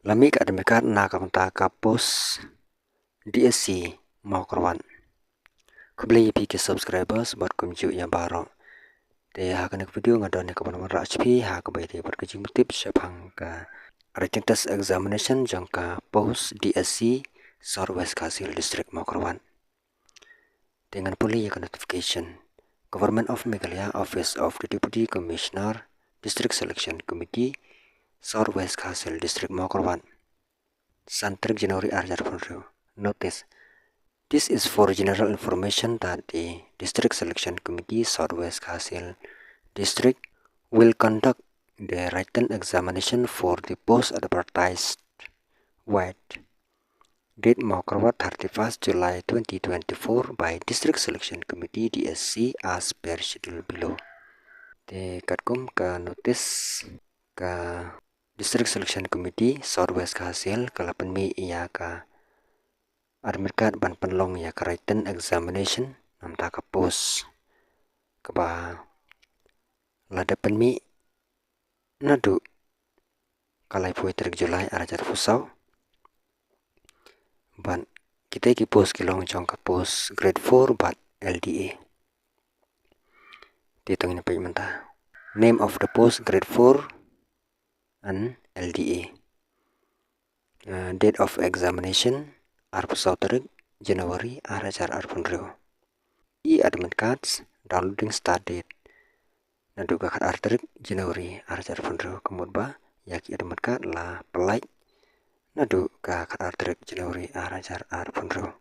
Lami ka admikat na kamta ka post DSC mau korwan. Kubli pi ke subscribers buat kumju yang baru. Te ha kanek video ngadon ke ban HP ha ka bai te buat kejing tips syapang ka written test examination jangka post DSC Southwest Kasil District mau korwan. Dengan puli ya notification Government of Meghalaya Office of the Deputy Commissioner District Selection Committee Southwest Kasil District mau korwan. Santrik Januari Arjar Punru. Notice: this is for general information that the District Selection Committee Southwest Kasil District will conduct the written examination for the post advertised wide date Mokrowat 31st July 2024 by District Selection Committee DSC as per schedule below. The katkum ka notice ka District Selection Committee Southwest Kasil kalapan mi iya ka admirkat ban penlong ya ka written examination namta ka post kaba ladapan mi nadu kalai pui terik Julai arajar fusau ban kita ki post kilong jong ka post grade 4 bat LDA ditangin pa imanta name of the post grade 4 and LDA date of examination arpusau terik Januari arajar arpunreo admit cards downloading start date nadu ka arterik Januari arajar arpunreo kemudba yaki admit card la pelai nadu ka arterik Januari arajar arpunreo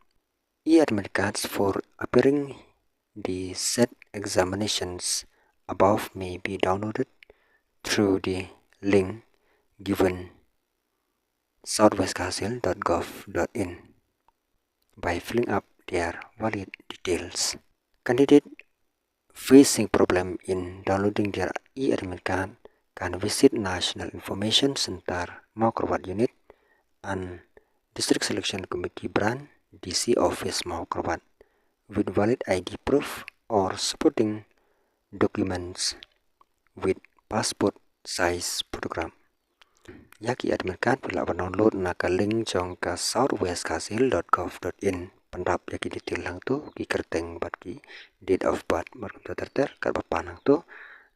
admit cards for appearing the set examinations above may be downloaded through the link given southwestkasil.gov.in by filling up their valid details. Candidate facing problem in downloading their admit card can visit National Information Center Mokrowat Unit and District Selection Committee Branch DC Office Mokrowat with valid ID proof or supporting documents with passport size photograph. Yaki admit card pula download naka link jong ka southwestkasil.gov.in pendap yaki detail lang tu ki kerteng bat ki date of birth markum terter kat bapan lang tu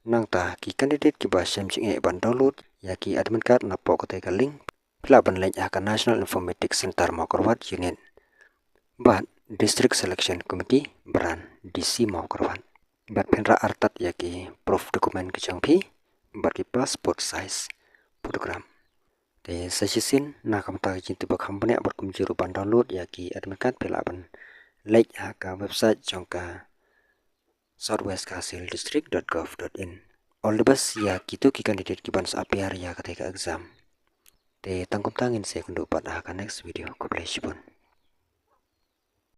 nang ta ki candidate ki ba sem ching ban download yaki admit card na po ka link pula ban link akan National Informatics Center Mokrowat Unit bat District Selection Committee Branch DC Mokrowat bat penra artat yaki proof dokumen ki jong pi bat ki passport size photograph te sesisin na kamta jintu bakhambane abar kumjiru ban download yaki admit card pela ban like ka website jongka southwestkasildistrict.gov.in all the best ya kitu ki candidate ki ban appear ya ketika exam te tangkum tangin saya kundu pada next video. God bless you.